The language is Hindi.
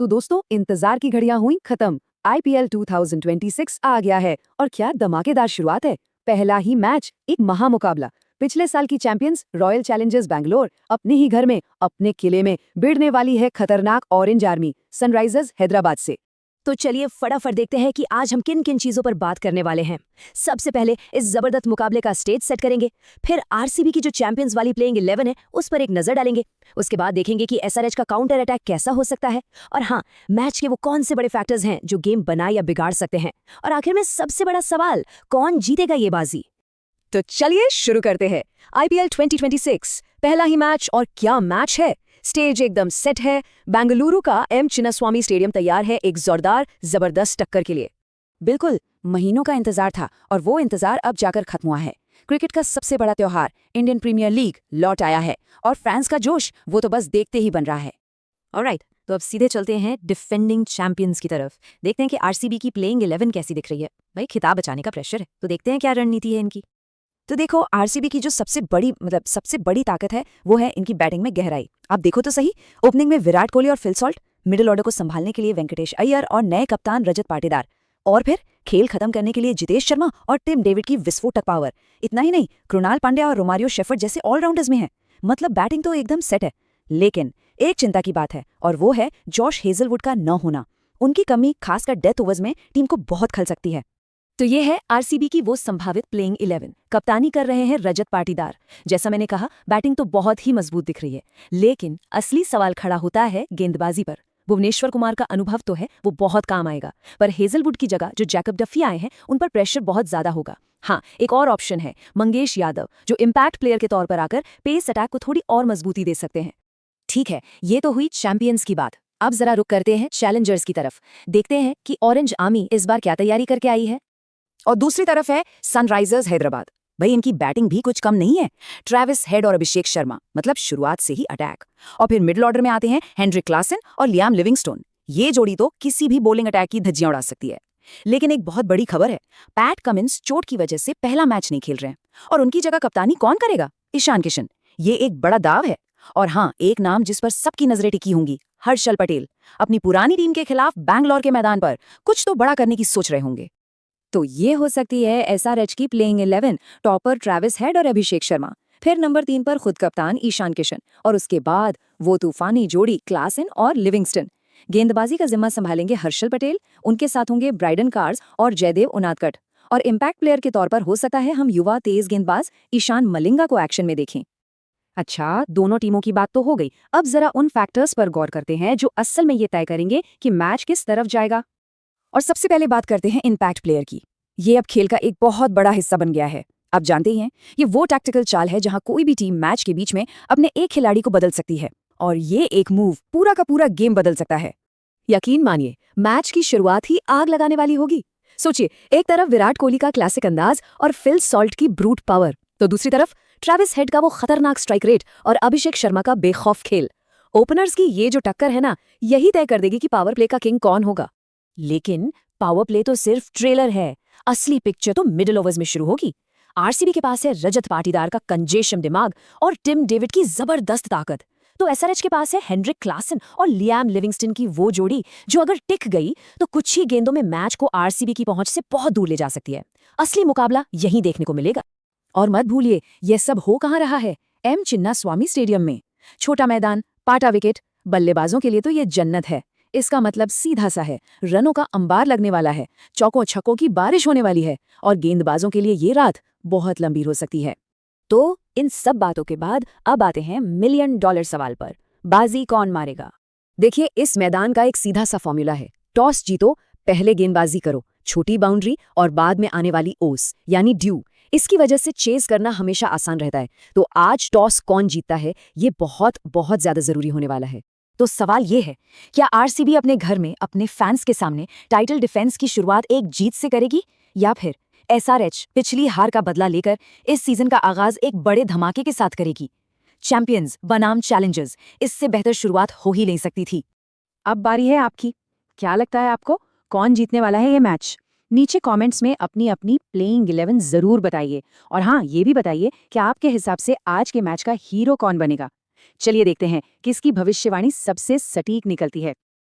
तो दोस्तों इंतजार की घड़ियां हुई खत्म। आईपीएल 2026 आ गया है और क्या धमाकेदार शुरुआत है। पहला ही मैच एक महामुकाबला। पिछले साल की चैंपियंस रॉयल चैलेंजर्स बैंगलोर अपने ही घर में अपने किले में भिड़ने वाली है खतरनाक ऑरेंज आर्मी सनराइजर्स हैदराबाद से। तो चलिए फटाफट देखते हैं कि आज हम किन किन चीजों पर बात करने वाले हैं। सबसे पहले इस जबरदस्त मुकाबले का स्टेज सेट करेंगे, फिर आरसीबी की जो चैंपियंस वाली प्लेइंग 11 है उस पर एक नजर डालेंगे। उसके बाद देखेंगे कि एसआरएच का काउंटर अटैक कैसा हो सकता है, और हाँ, मैच के वो कौन से बड़े फैक्टर्स हैं जो गेम बना या बिगाड़ सकते हैं। और आखिर में सबसे बड़ा सवाल, कौन जीतेगा ये बाजी। तो चलिए शुरू करते हैं। आईपीएल 2026 पहला ही मैच, और क्या मैच है। स्टेज एकदम सेट है। बेंगलुरु का एम चिन्नास्वामी स्टेडियम तैयार है एक जोरदार जबरदस्त टक्कर के लिए। बिल्कुल, महीनों का इंतजार था और वो इंतजार अब जाकर खत्म हुआ है। क्रिकेट का सबसे बड़ा त्योहार इंडियन प्रीमियर लीग लौट आया है और फैंस का जोश वो तो बस देखते ही बन रहा है। ऑलराइट, तो अब सीधे चलते हैं डिफेंडिंग चैंपियंस की तरफ। देखते हैं कि आरसीबी की प्लेइंग 11 कैसी दिख रही है। भाई खिताब बचाने का प्रेशर है, तो देखते हैं क्या रणनीति है इनकी। तो देखो, आरसीबी की जो सबसे बड़ी ताकत है वो है इनकी बैटिंग में गहराई। आप देखो तो सही, ओपनिंग में विराट कोहली और फिल सॉल्ट, मिडिल ऑर्डर को संभालने के लिए वेंकटेश अय्यर और नए कप्तान रजत पाटीदार, और फिर खेल खत्म करने के लिए जितेश शर्मा और टिम डेविड की विस्फोटक पावर। इतना ही नहीं, कृणाल पांड्या और रोमारियो शेफर्ड जैसे ऑलराउंडर्स में हैं। मतलब बैटिंग तो एकदम सेट है। लेकिन एक चिंता की बात है, और वो है जॉश हेजलवुड का न होना। उनकी कमी खासकर डेथ ओवर्स में टीम को बहुत खल सकती है। तो ये है आरसीबी की वो संभावित प्लेइंग 11। कप्तानी कर रहे हैं रजत पाटीदार। जैसा मैंने कहा, बैटिंग तो बहुत ही मजबूत दिख रही है, लेकिन असली सवाल खड़ा होता है गेंदबाजी पर। भुवनेश्वर कुमार का अनुभव तो है, वो बहुत काम आएगा, पर हेजलवुड की जगह जो जैकब डफी आए हैं उन पर प्रेशर बहुत ज्यादा होगा। हाँ, एक और ऑप्शन है मंगेश यादव, जो इम्पैक्ट प्लेयर के तौर पर आकर पेस अटैक को थोड़ी और मजबूती दे सकते हैं। ठीक है, ये तो हुई चैंपियंस की बात। अब जरा रुक करते हैं चैलेंजर्स की तरफ। देखते हैं कि ऑरेंज आर्मी इस बार क्या तैयारी करके आई है। और दूसरी तरफ है सनराइजर्स हैदराबाद। भाई इनकी बैटिंग भी कुछ कम नहीं है। ट्रेविस हेड और अभिषेक शर्मा, मतलब शुरुआत से ही अटैक। और फिर मिडिल ऑर्डर में आते हैं हेनरिक क्लासन और लियाम लिविंगस्टोन। ये जोड़ी तो किसी भी बॉलिंग अटैक की धज्जियां उड़ा सकती है। लेकिन एक बहुत बड़ी खबर है, पैट कमिंस चोट की वजह से पहला मैच नहीं खेल रहे हैं, और उनकी जगह कप्तानी कौन करेगा? ईशान किशन। ये एक बड़ा दाव है। और हाँ, एक नाम जिस पर सबकी नजरें टिकी होंगी, हर्षल पटेल। अपनी पुरानी टीम के खिलाफ बैंगलोर के मैदान पर कुछ तो बड़ा करने की सोच रहे होंगे। तो ये हो सकती है एसआरएच की प्लेइंग 11। टॉपर ट्रेविस हेड और अभिषेक शर्मा, फिर नंबर 3 पर खुद कप्तान ईशान किशन, और उसके बाद वो तूफानी जोड़ी क्लासन और लिविंगस्टन। गेंदबाजी का जिम्मा संभालेंगे हर्षल पटेल, उनके साथ होंगे ब्राइडन कार्स और जयदेव उनादकट। और इम्पैक्ट प्लेयर के तौर पर हो सकता है हम युवा तेज गेंदबाज ईशान मलिंगा को एक्शन में देखें। अच्छा, दोनों टीमों की बात तो हो गई। अब जरा उन फैक्टर्स पर गौर करते हैं जो असल में ये तय करेंगे कि मैच किस तरफ जाएगा। और सबसे पहले बात करते हैं इम्पैक्ट प्लेयर की। ये अब खेल का एक बहुत बड़ा हिस्सा बन गया है। आप जानते ही हैं, ये वो टैक्टिकल चाल है जहां कोई भी टीम मैच के बीच में अपने एक खिलाड़ी को बदल सकती है, और ये एक मूव पूरा का पूरा गेम बदल सकता है। यकीन मानिए, मैच की शुरुआत ही आग लगाने वाली होगी। सोचिए, एक तरफ विराट कोहली का क्लासिक अंदाज और फिल सॉल्ट की ब्रूट पावर, तो दूसरी तरफ ट्रेविस हेड का वो खतरनाक स्ट्राइक रेट और अभिषेक शर्मा का बेखौफ खेल। ओपनर्स की ये जो टक्कर है ना, यही तय कर देगी कि पावर प्ले का किंग कौन होगा। लेकिन पावर प्ले तो सिर्फ ट्रेलर है, असली पिक्चर तो मिडिल ओवर्स में शुरू होगी। आरसीबी के पास है रजत पाटीदार का कंजेशन दिमाग और टिम डेविड की जबरदस्त ताकत। तो एसआरएच के पास है हेनरिक क्लासन और लियाम लिविंगस्टन की वो जोड़ी जो अगर टिक गई तो कुछ ही गेंदों में मैच को आरसीबी की पहुंच से बहुत दूर ले जा सकती है। असली मुकाबला यहीं देखने को मिलेगा। और मत भूलिए, यह सब हो कहाँ रहा है? एम चिन्नास्वामी स्टेडियम में। छोटा मैदान, पाटा विकेट, बल्लेबाजों के लिए तो ये जन्नत है। इसका मतलब सीधा सा है, रनों का अंबार लगने वाला है, चौकों छक्कों की बारिश होने वाली है, और गेंदबाजों के लिए ये रात बहुत लंबी हो सकती है। तो इन सब बातों के बाद अब आते हैं $1 मिलियन सवाल पर। बाजी कौन मारेगा? देखिए, इस मैदान का एक सीधा सा फॉर्मूला है। टॉस जीतो, पहले गेंदबाजी करो, छोटी बाउंड्री और बाद में आने वाली ओस यानी ड्यू। इसकी वजह से चेस करना हमेशा आसान रहता है। तो आज टॉस कौन जीतता है, ये बहुत बहुत ज्यादा जरूरी होने वाला है। तो सवाल ये है, क्या आरसीबी अपने घर में अपने फैंस के सामने टाइटल डिफेंस की शुरुआत एक जीत से करेगी, या फिर एसआरएच पिछली हार का बदला लेकर इस सीजन का आगाज एक बड़े धमाके के साथ करेगी? चैंपियंस बनाम चैलेंजर्स, इससे बेहतर शुरुआत हो ही नहीं सकती थी। अब बारी है आपकी। क्या लगता है आपको, कौन जीतने वाला है ये मैच? नीचे कमेंट्स में अपनी अपनी प्लेइंग 11 जरूर बताइए, और हाँ, ये भी बताइए कि आपके हिसाब से आज के मैच का हीरो कौन बनेगा। चलिए देखते हैं किसकी भविष्यवाणी सबसे सटीक निकलती है।